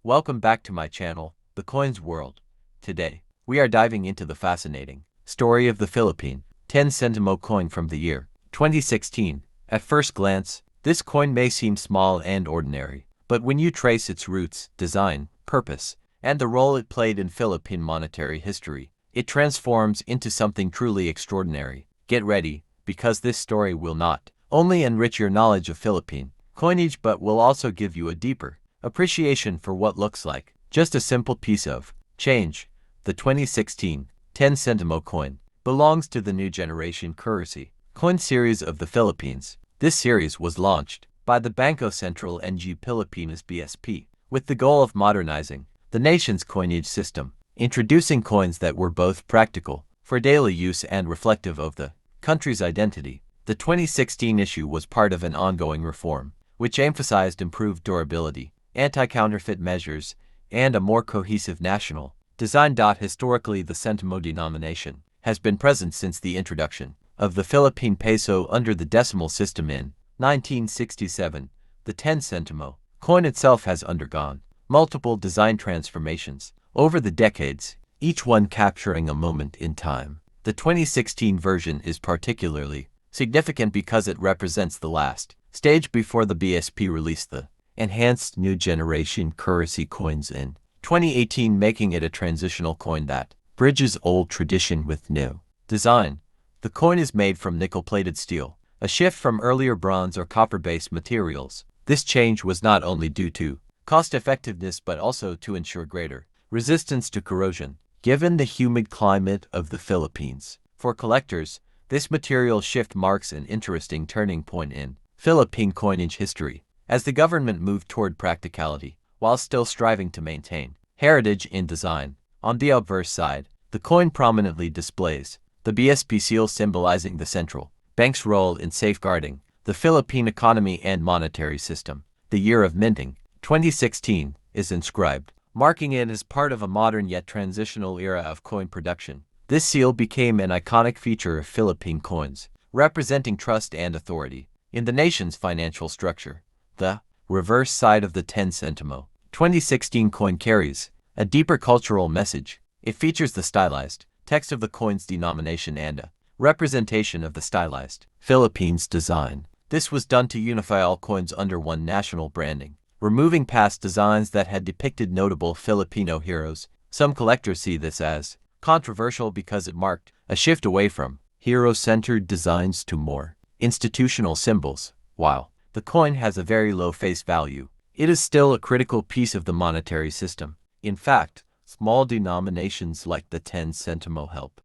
Welcome back to my channel, The Coins World. Today, we are diving into the fascinating story of the Philippine 10 centimo coin from the year 2016. At first glance, this coin may seem small and ordinary, but when you trace its roots, design, purpose, and the role it played in Philippine monetary history, it transforms into something truly extraordinary. Get ready, because this story will not only enrich your knowledge of Philippine coinage but will also give you a deeper appreciation for what looks like just a simple piece of change. The 2016 10 centimo coin belongs to the new generation currency coin series of the Philippines. This series was launched by the Bangko Sentral ng Pilipinas (BSP) with the goal of modernizing the nation's coinage system, introducing coins that were both practical for daily use and reflective of the country's identity. The 2016 issue was part of an ongoing reform, which emphasized improved durability, anti-counterfeit measures, and a more cohesive national design. Historically, the centimo denomination has been present since the introduction of the Philippine peso under the decimal system in 1967. The 10 centimo coin itself has undergone multiple design transformations over the decades, each one capturing a moment in time. The 2016 version is particularly significant because it represents the last stage before the BSP released the enhanced new generation currency coins in 2018, making it a transitional coin that bridges old tradition with new design. The coin is made from nickel-plated steel, a shift from earlier bronze or copper-based materials. This change was not only due to cost-effectiveness but also to ensure greater resistance to corrosion, given the humid climate of the Philippines. For collectors, this material shift marks an interesting turning point in Philippine coinage history, as the government moved toward practicality while still striving to maintain heritage in design. On the obverse side, the coin prominently displays the BSP seal, symbolizing the central bank's role in safeguarding the Philippine economy and monetary system. The year of minting, 2016, is inscribed, marking it as part of a modern yet transitional era of coin production. This seal became an iconic feature of Philippine coins, representing trust and authority in the nation's financial structure. The reverse side of the 10 centimo 2016 coin carries a deeper cultural message. It features the stylized text of the coin's denomination and a representation of the stylized Philippines design. This was done to unify all coins under one national branding, removing past designs that had depicted notable Filipino heroes. Some collectors see this as controversial because it marked a shift away from hero-centered designs to more institutional symbols. While the coin has a very low face value, it is still a critical piece of the monetary system. In fact, small denominations like the 10 centimo help.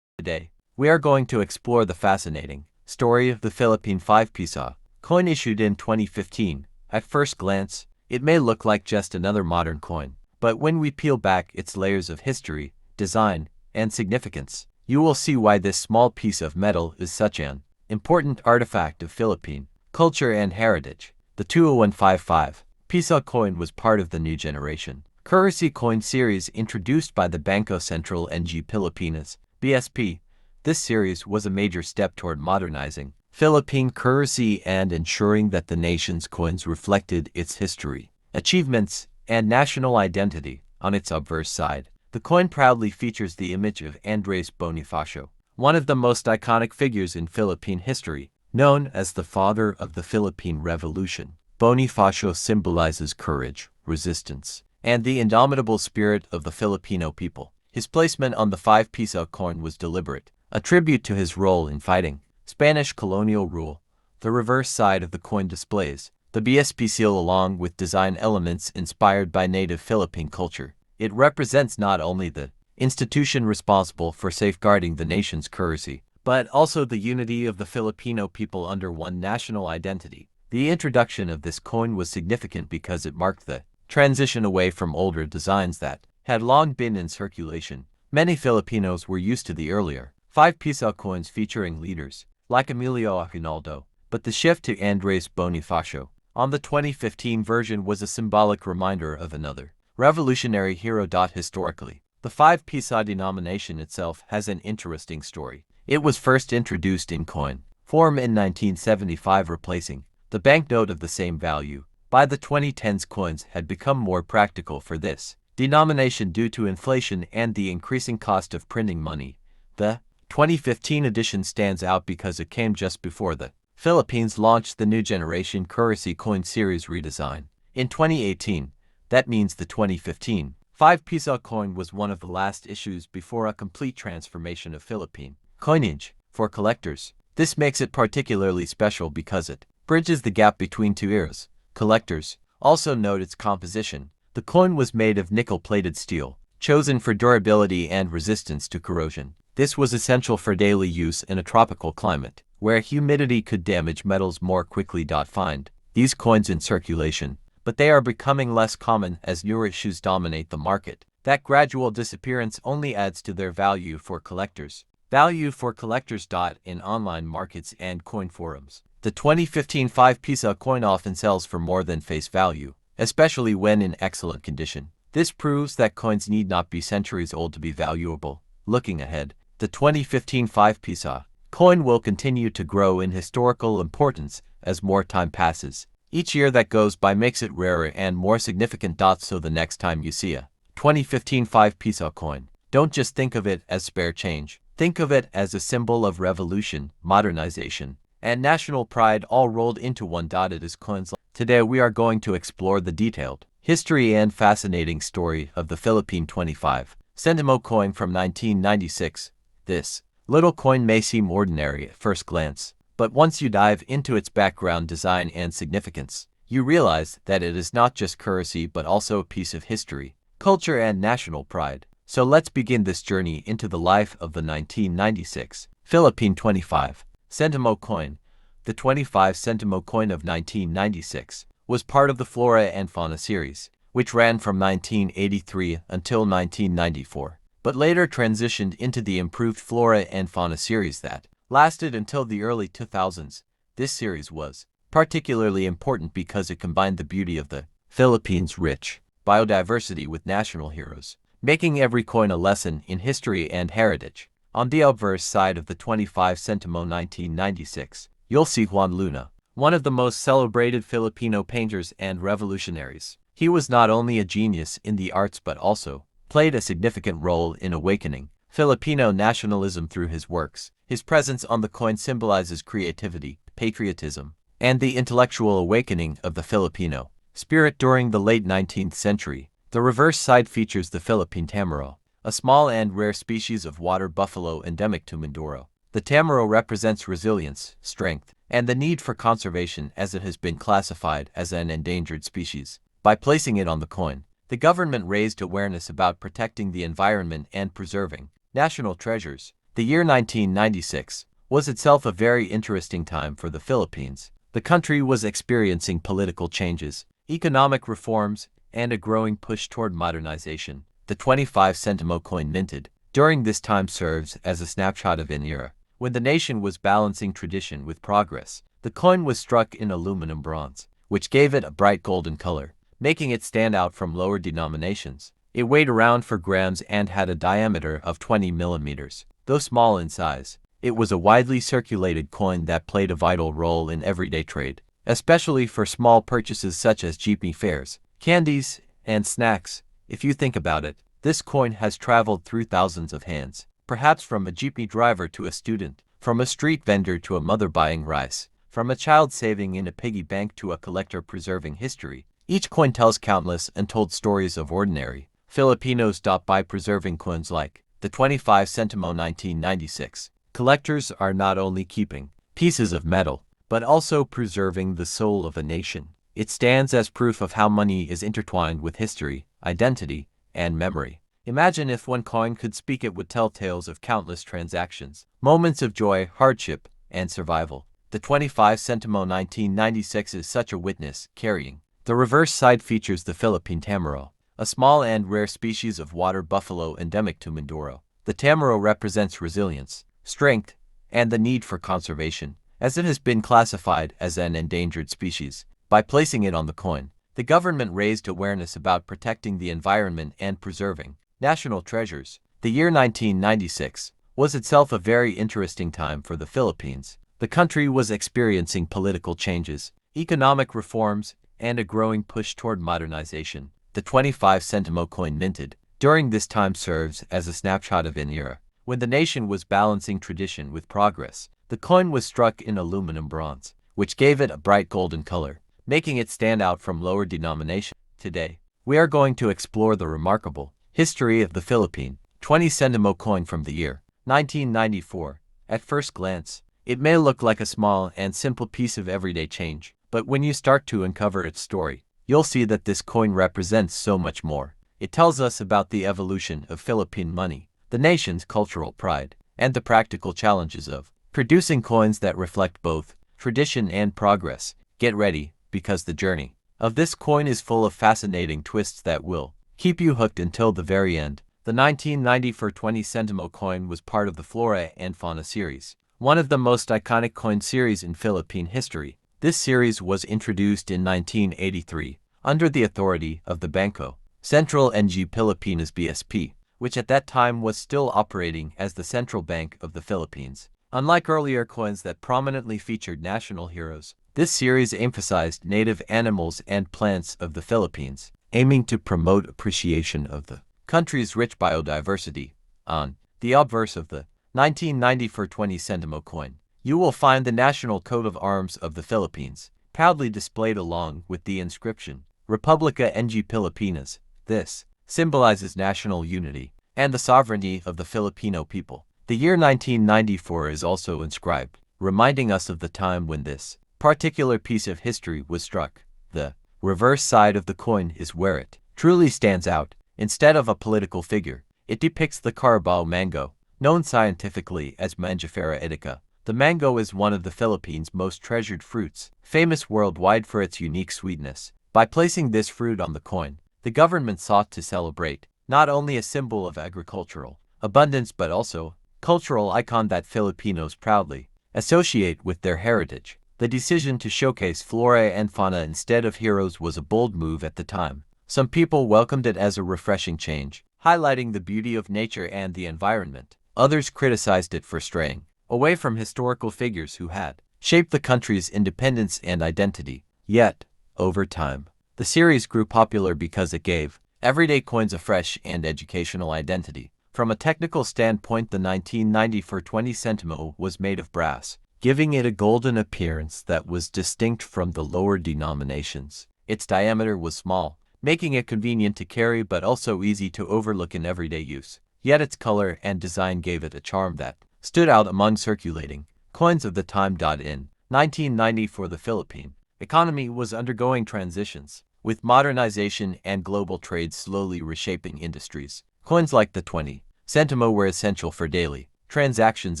Today, we are going to explore the fascinating story of the Philippine 5 Piso coin issued in 2015. At first glance, it may look like just another modern coin, but when we peel back its layers of history, design, and significance, you will see why this small piece of metal is such an important artifact of Philippine culture and heritage. The 20155 Piso coin was part of the new generation currency coin series introduced by the Bangko Sentral ng Pilipinas (BSP). This series was a major step toward modernizing Philippine currency and ensuring that the nation's coins reflected its history, achievements, and national identity. On its obverse side, the coin proudly features the image of Andres Bonifacio, one of the most iconic figures in Philippine history. Known as the father of the Philippine Revolution, Bonifacio symbolizes courage, resistance, and the indomitable spirit of the Filipino people. His placement on the 5 Piso coin was deliberate, a tribute to his role in fighting Spanish colonial rule. The reverse side of the coin displays the BSP seal along with design elements inspired by native Philippine culture. It represents not only the institution responsible for safeguarding the nation's currency, but also the unity of the Filipino people under one national identity. The introduction of this coin was significant because it marked the transition away from older designs that had long been in circulation. Many Filipinos were used to the earlier 5 Piso coins featuring leaders like Emilio Aguinaldo, but the shift to Andres Bonifacio on the 2015 version was a symbolic reminder of another revolutionary hero. Historically, the 5 Piso denomination itself has an interesting story. It was first introduced in coin form in 1975, replacing the banknote of the same value By the 2010s, coins had become more practical for this denomination due to inflation and the increasing cost of printing money. The 2015 edition stands out because it came just before the Philippines launched the new generation currency coin series redesign. In 2018, that means the 2015 5 peso coin was one of the last issues before a complete transformation of Philippine coinage for collectors. This makes it particularly special because it bridges the gap between two eras. Collectors also note its composition. The coin was made of nickel-plated steel, chosen for durability and resistance to corrosion. This was essential for daily use in a tropical climate, where humidity could damage metals more quickly. Find these coins in circulation, but they are becoming less common as newer issues dominate the market. That gradual disappearance only adds to their value for collectors. In online markets and coin forums. The 2015 5 peso coin often sells for more than face value, especially when in excellent condition. This proves that coins need not be centuries old to be valuable. Looking ahead, the 2015 5 peso coin will continue to grow in historical importance as more time passes. Each year that goes by makes it rarer and more significant. So the next time you see a 2015 5 peso coin, don't just think of it as spare change. Think of it as a symbol of revolution, modernization, and national pride all rolled into one. It is coins. Today we are going to explore the detailed history and fascinating story of the Philippine 25 centimo coin from 1996. This little coin may seem ordinary at first glance, but once you dive into its background, design, and significance, you realize that it is not just currency but also a piece of history, culture, and national pride. So let's begin this journey into the life of the 1996 Philippine 25 centimo coin. The 25 centimo coin of 1996 was part of the Flora and Fauna series, which ran from 1983 until 1994, but later transitioned into the improved Flora and Fauna series that lasted until the early 2000s. This series was particularly important because it combined the beauty of the Philippines' rich biodiversity with national heroes, making every coin a lesson in history and heritage. On the obverse side of the 25 centimo 1996, you'll see Juan Luna, one of the most celebrated Filipino painters and revolutionaries. He was not only a genius in the arts but also played a significant role in awakening Filipino nationalism through his works. His presence on the coin symbolizes creativity, patriotism, and the intellectual awakening of the Filipino spirit during the late 19th century. The reverse side features the Philippine tamaro, a small and rare species of water buffalo endemic to Mindoro. The tamaro represents resilience, strength, and the need for conservation as it has been classified as an endangered species. By placing it on the coin, the government raised awareness about protecting the environment and preserving national treasures. The year 1996 was itself a very interesting time for the Philippines. The country was experiencing political changes, economic reforms, and a growing push toward modernization. The 25 centimo coin minted during this time serves as a snapshot of an era when the nation was balancing tradition with progress. The coin was struck in aluminum bronze, which gave it a bright golden color, making it stand out from lower denominations. It weighed around 4 grams and had a diameter of 20 millimeters. Though small in size, it was a widely circulated coin that played a vital role in everyday trade, especially for small purchases such as jeepney fares, candies, and snacks. If you think about it, this coin has traveled through thousands of hands, perhaps from a jeepney driver to a student, from a street vendor to a mother buying rice, from a child saving in a piggy bank to a collector preserving history. Each coin tells countless untold stories of ordinary Filipinos. By preserving coins like the 25 centimo 1996, collectors are not only keeping pieces of metal, but also preserving the soul of a nation. It stands as proof of how money is intertwined with history, identity, and memory. Imagine if one coin could speak. It would tell tales of countless transactions, moments of joy, hardship, and survival. The 25 centimo 1996 is such a witness, carrying. The reverse side features the Philippine tamaro, a small and rare species of water buffalo endemic to Mindoro. The tamaro represents resilience, strength, and the need for conservation, as it has been classified as an endangered species. By placing it on the coin, the government raised awareness about protecting the environment and preserving national treasures. The year 1996 was itself a very interesting time for the Philippines. The country was experiencing political changes, economic reforms, and a growing push toward modernization. The 25 centimo coin minted during this time serves as a snapshot of an era when the nation was balancing tradition with progress. The coin was struck in aluminum bronze, which gave it a bright golden color, making it stand out from lower denominations. Today, we are going to explore the remarkable history of the Philippine 20 centimo coin from the year 1994. At first glance, it may look like a small and simple piece of everyday change, but when you start to uncover its story, you'll see that this coin represents so much more. It tells us about the evolution of Philippine money, the nation's cultural pride, and the practical challenges of producing coins that reflect both tradition and progress. Get ready, because the journey of this coin is full of fascinating twists that will keep you hooked until the very end. The 1994 20 centimo coin was part of the Flora and Fauna series, one of the most iconic coin series in Philippine history. This series was introduced in 1983 under the authority of the Bangko Sentral ng Pilipinas (BSP), which at that time was still operating as the Central Bank of the Philippines. Unlike earlier coins that prominently featured national heroes, this series emphasized native animals and plants of the Philippines, aiming to promote appreciation of the country's rich biodiversity. On the obverse of the 1994 20 centimo coin, you will find the national coat of arms of the Philippines, proudly displayed along with the inscription, Republica ng Pilipinas. This symbolizes national unity and the sovereignty of the Filipino people. The year 1994 is also inscribed, reminding us of the time when this particular piece of history was struck. The reverse side of the coin is where it truly stands out. Instead of a political figure, it depicts the Carabao mango, known scientifically as Mangifera indica. The mango is one of the Philippines' most treasured fruits, famous worldwide for its unique sweetness. By placing this fruit on the coin, the government sought to celebrate not only a symbol of agricultural abundance but also cultural icon that Filipinos proudly associate with their heritage. The decision to showcase flora and fauna instead of heroes was a bold move at the time. Some people welcomed it as a refreshing change, highlighting the beauty of nature and the environment. Others criticized it for straying away from historical figures who had shaped the country's independence and identity. Yet, over time, the series grew popular because it gave everyday coins a fresh and educational identity. From a technical standpoint, the 1994 20 centimo was made of brass, giving it a golden appearance that was distinct from the lower denominations. Its diameter was small, making it convenient to carry but also easy to overlook in everyday use. Yet its color and design gave it a charm that stood out among circulating coins of the time. In 1994, the Philippine economy was undergoing transitions, with modernization and global trade slowly reshaping industries. Coins like the 20 centimo were essential for daily transactions,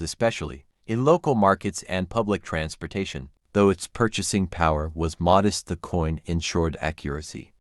especially in local markets and public transportation. Though its purchasing power was modest, the coin ensured accuracy